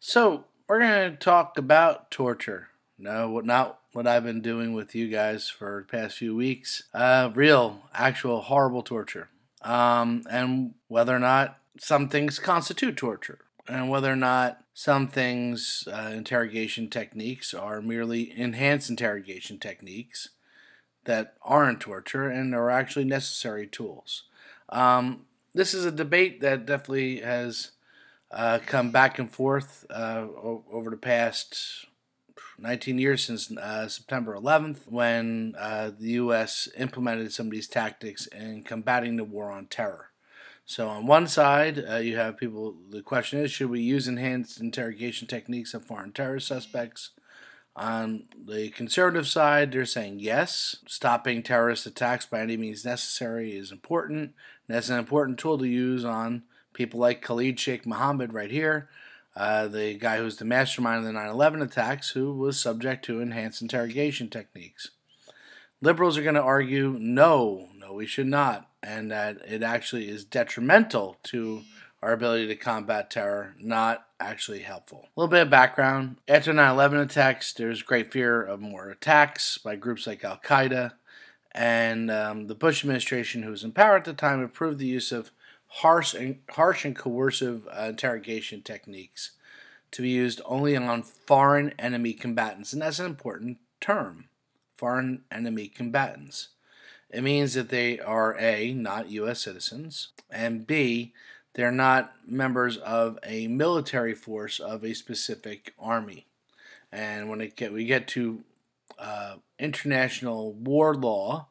So, we're going to talk about torture. No, not what I've been doing with you guys for the past few weeks. Real, actual, horrible torture. And whether or not some things constitute torture. And whether or not some things, interrogation techniques, are merely enhanced interrogation techniques that aren't torture and are actually necessary tools. This is a debate that definitely has come back and forth over the past 19 years since September 11th, when the U.S. implemented some of these tactics in combating the war on terror. So, on one side, you have people, the question is, should we use enhanced interrogation techniques of foreign terrorist suspects? On the conservative side, they're saying yes, stopping terrorist attacks by any means necessary is important. And that's an important tool to use on people like Khalid Sheikh Mohammed right here, the guy who's the mastermind of the 9/11 attacks, who was subject to enhanced interrogation techniques. Liberals are going to argue no, we should not, and that it actually is detrimental to our ability to combat terror, not actually helpful. A little bit of background. After 9/11 attacks, there's great fear of more attacks by groups like Al Qaeda, and the Bush administration, who was in power at the time, approved the use of harsh and coercive interrogation techniques to be used only on foreign enemy combatants, and that's an important term. Foreign enemy combatants. It means that they are A, not U.S. citizens, and B, they're not members of a military force of a specific army. And when we get to international war law,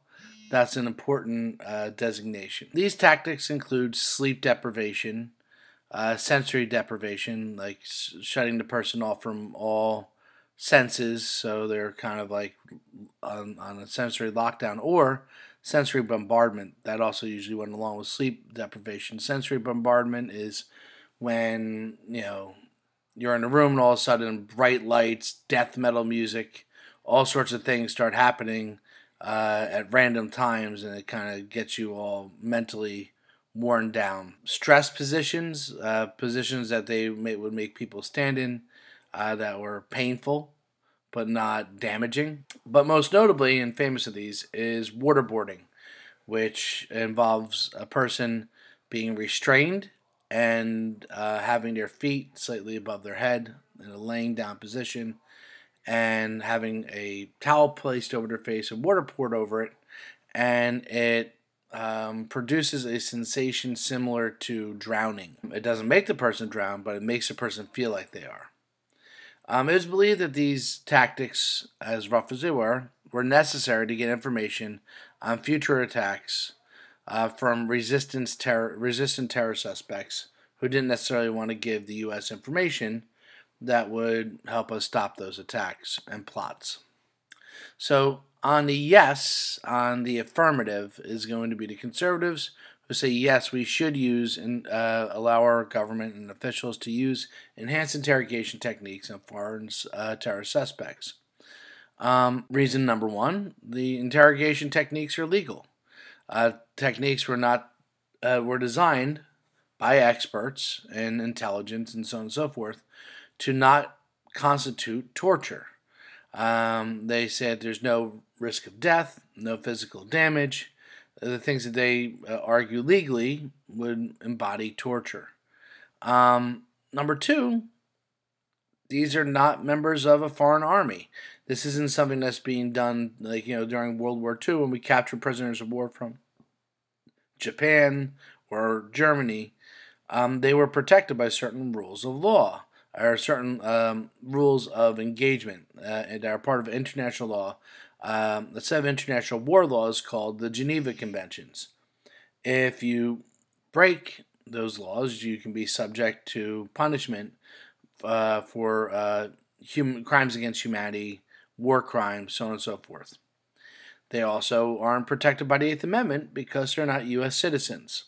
that's an important designation. These tactics include sleep deprivation, sensory deprivation, like shutting the person off from all senses, so they're kind of like on a sensory lockdown, or sensory bombardment. That also usually went along with sleep deprivation. Sensory bombardment is when you're in a room and all of a sudden bright lights, death metal music, all sorts of things start happening at random times, and it kind of gets you all mentally worn down. Stress positions, positions that would make people stand in, that were painful but not damaging. But most notably and famous of these is waterboarding, which involves a person being restrained and having their feet slightly above their head in a laying down position, and having a towel placed over their face and water poured over it, and it produces a sensation similar to drowning. It doesn't make the person drown, but it makes the person feel like they are. It is believed that these tactics, as rough as they were necessary to get information on future attacks from resistant terror suspects who didn't necessarily want to give the U.S. information that would help us stop those attacks and plots. So on the yes, on the affirmative, is going to be the conservatives, who say yes, we should use and allow our government and officials to use enhanced interrogation techniques on foreign terror suspects. Reason number one: the interrogation techniques are legal. Techniques were designed by experts in intelligence and so on and so forth to not constitute torture. They said there's no risk of death, no physical damage. The things that they argue legally would embody torture. Number two, these are not members of a foreign army. This isn't something that's being done during World War II when we captured prisoners of war from Japan or Germany. They were protected by certain rules of law, or certain rules of engagement that are part of international law. A set of international war laws called the Geneva Conventions. If you break those laws, you can be subject to punishment for crimes against humanity, war crimes, so on and so forth. They also aren't protected by the Eighth Amendment because they're not U.S. citizens.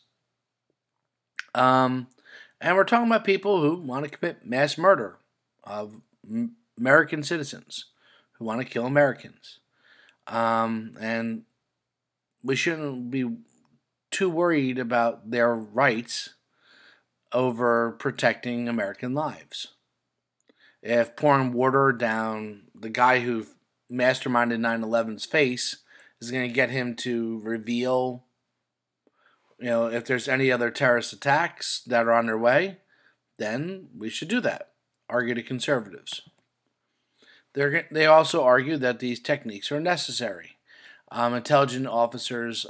And we're talking about people who want to commit mass murder of American citizens, who want to kill Americans. And we shouldn't be too worried about their rights over protecting American lives. If pouring water down the guy who masterminded 9/11's face is going to get him to reveal, if there's any other terrorist attacks that are on their way, then we should do that, argue the conservatives. They also argue that these techniques are necessary. Intelligence officers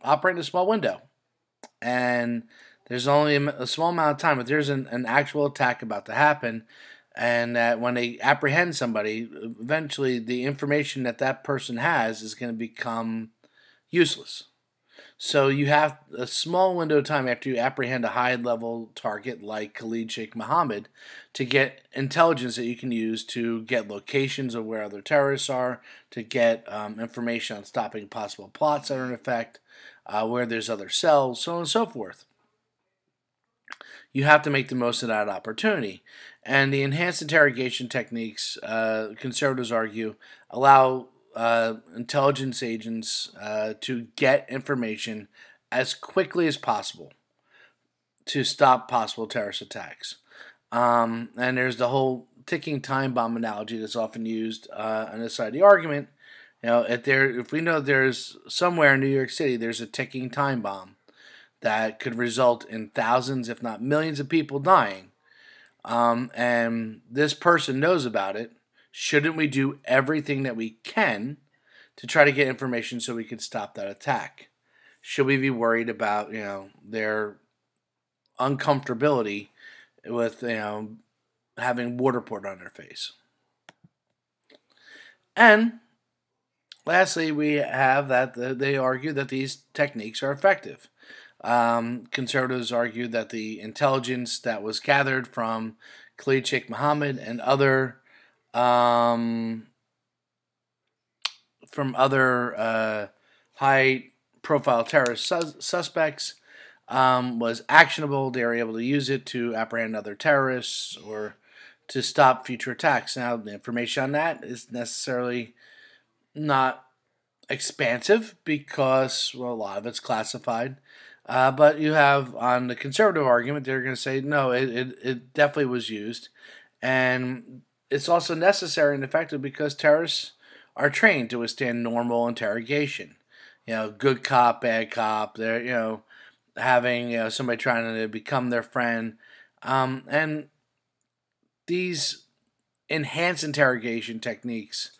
operate in a small window, and there's only a small amount of time. If there's an actual attack about to happen, and that when they apprehend somebody, eventually the information that person has is going to become useless. So you have a small window of time after you apprehend a high-level target like Khalid Sheikh Mohammed to get intelligence that you can use to get locations of where other terrorists are, to get information on stopping possible plots that are in effect, where there's other cells, so on and so forth. You have to make the most of that opportunity. And the enhanced interrogation techniques, conservatives argue, allow intelligence agents to get information as quickly as possible to stop possible terrorist attacks. And there's the whole ticking time bomb analogy that's often used on this side of the argument. If we know there's somewhere in New York City there's a ticking time bomb that could result in thousands, if not millions, of people dying, and this person knows about it, shouldn't we do everything that we can to try to get information so we can stop that attack? Should we be worried about their uncomfortability with having water poured on their face? And lastly, we have that they argue that these techniques are effective. Conservatives argue that the intelligence that was gathered from Khalid Sheikh Mohammed and from other high-profile terrorist suspects was actionable. They were able to use it to apprehend other terrorists or to stop future attacks. Now, the information on that is necessarily not expansive because, a lot of it's classified. But you have, on the conservative argument, they're going to say, no, it definitely was used. And it's also necessary and effective because terrorists are trained to withstand normal interrogation. Good cop, bad cop. They're, having somebody trying to become their friend. And these enhanced interrogation techniques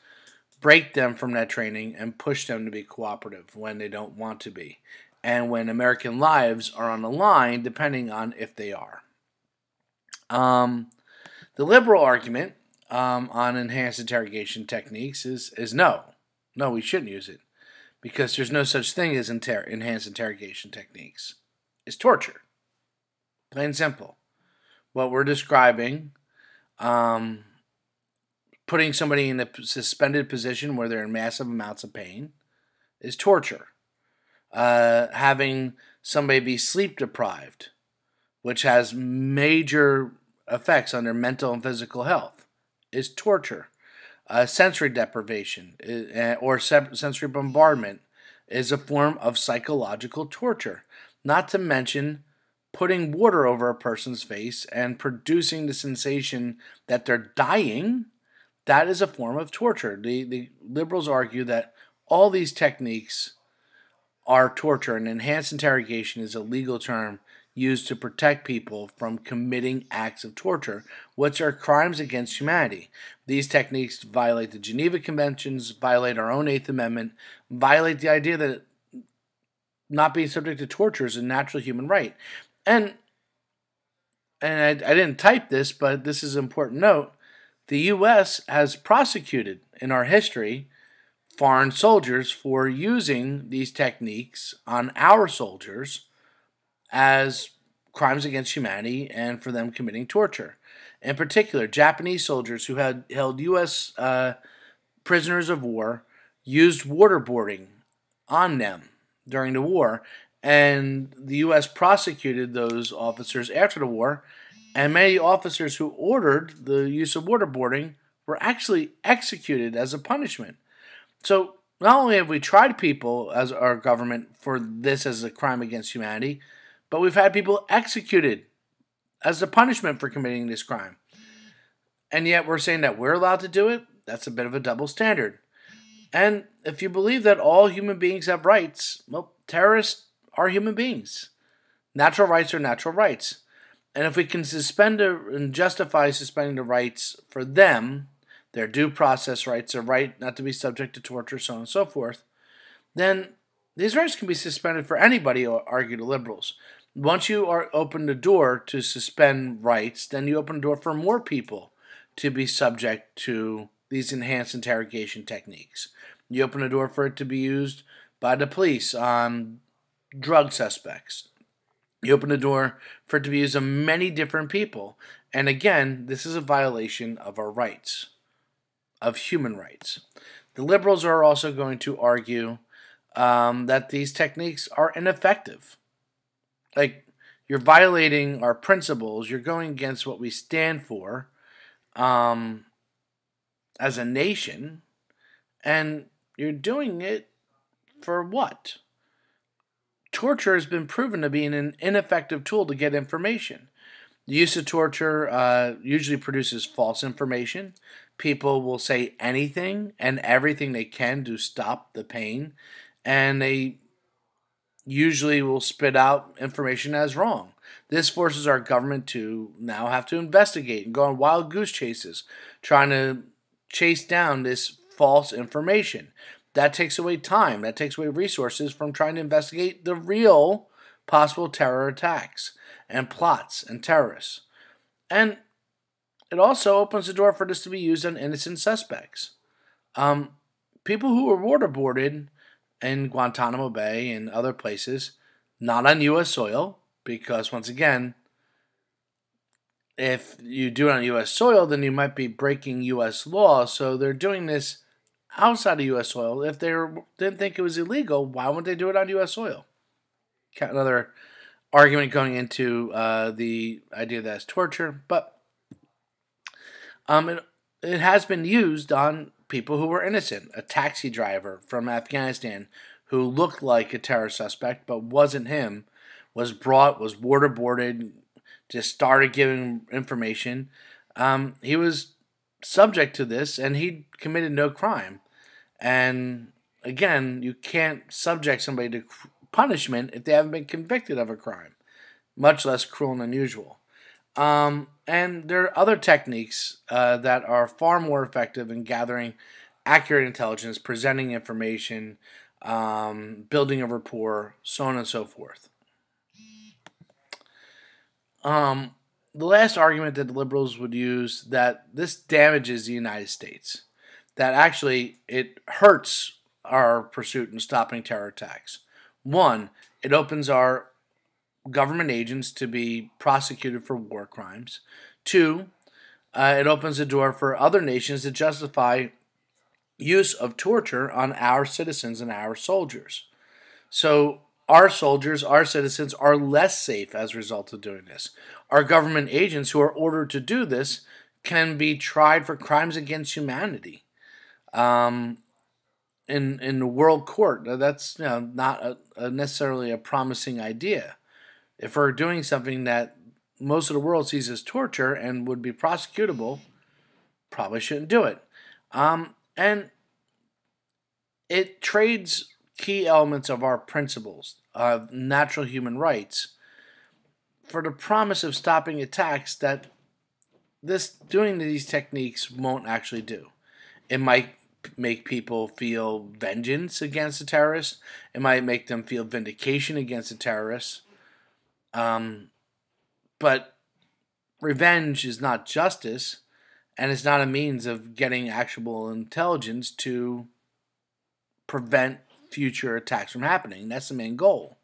break them from that training and push them to be cooperative when they don't want to be, and when American lives are on the line, depending on if they are. The liberal argument on enhanced interrogation techniques is no, we shouldn't use it because there's no such thing as enhanced interrogation techniques. It's torture, plain and simple. What we're describing, putting somebody in a suspended position where they're in massive amounts of pain, is torture. Having somebody be sleep deprived, which has major effects on their mental and physical health, is torture. Sensory deprivation or sensory bombardment is a form of psychological torture. Not to mention putting water over a person's face and producing the sensation that they're dying. That is a form of torture. The liberals argue that all these techniques are torture, and enhanced interrogation is a legal term used to protect people from committing acts of torture, which are crimes against humanity. These techniques violate the Geneva Conventions, violate our own Eighth Amendment, violate the idea that not being subject to torture is a natural human right. And I didn't type this, but this is an important note. The U.S. has prosecuted in our history foreign soldiers for using these techniques on our soldiers as crimes against humanity and for them committing torture. In particular, Japanese soldiers who had held U.S. Prisoners of war used waterboarding on them during the war, and the U.S. prosecuted those officers after the war, and many officers who ordered the use of waterboarding were actually executed as a punishment. So not only have we tried people as our government for this as a crime against humanity, but we've had people executed as a punishment for committing this crime. And yet we're saying that we're allowed to do it? That's a bit of a double standard. And if you believe that all human beings have rights, well, terrorists are human beings. Natural rights are natural rights. And if we can suspend and justify suspending the rights for them, their due process rights, their right not to be subject to torture, so on and so forth, then these rights can be suspended for anybody, argue the liberals. Once you open the door to suspend rights, then you open the door for more people to be subject to these enhanced interrogation techniques. You open the door for it to be used by the police on drug suspects. You open the door for it to be used on many different people. And again, this is a violation of our rights, of human rights. The liberals are also going to argue that these techniques are ineffective. Like, you're violating our principles. You're going against what we stand for as a nation. And you're doing it for what? Torture has been proven to be an ineffective tool to get information. The use of torture usually produces false information. People will say anything and everything they can to stop the pain, and they usually will spit out information as wrong. This forces our government to now have to investigate and go on wild goose chases, trying to chase down this false information. That takes away time. That takes away resources from trying to investigate the real possible terror attacks and plots and terrorists. And it also opens the door for this to be used on innocent suspects. People who were waterboarded in Guantanamo Bay and other places, not on U.S. soil, because once again, if you do it on U.S. soil, then you might be breaking U.S. law. So they're doing this outside of U.S. soil. If they didn't think it was illegal, why wouldn't they do it on U.S. soil? Another argument going into the idea that it's torture, but it has been used on people who were innocent. A taxi driver from Afghanistan who looked like a terror suspect but wasn't him, was waterboarded, just started giving information. He was subject to this, and he committed no crime. And again, you can't subject somebody to punishment if they haven't been convicted of a crime, much less cruel and unusual. And there are other techniques that are far more effective in gathering accurate intelligence, presenting information, building a rapport, so on and so forth. The last argument that the liberals would use, that this damages the United States, that actually it hurts our pursuit in stopping terror attacks. One, it opens our government agents to be prosecuted for war crimes. Two, it opens the door for other nations to justify use of torture on our citizens and our soldiers. So our soldiers, our citizens, are less safe as a result of doing this. Our government agents who are ordered to do this can be tried for crimes against humanity in the world court. That's not necessarily a promising idea. If we're doing something that most of the world sees as torture and would be prosecutable, probably shouldn't do it. And it trades key elements of our principles of natural human rights for the promise of stopping attacks that doing these techniques won't actually do. It might make people feel vengeance against the terrorists. It might make them feel vindication against the terrorists. But revenge is not justice, and it's not a means of getting actionable intelligence to prevent future attacks from happening. That's the main goal.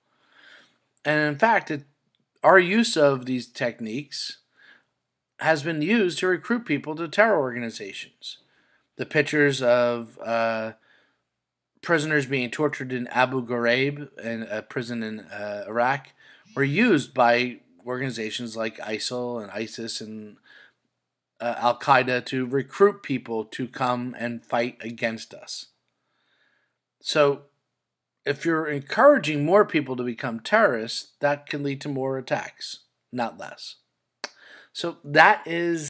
And in fact, our use of these techniques has been used to recruit people to terror organizations. The pictures of prisoners being tortured in Abu Ghraib, in a prison in Iraq, were used by organizations like ISIL and ISIS and Al-Qaeda to recruit people to come and fight against us. So if you're encouraging more people to become terrorists, that can lead to more attacks, not less. So that is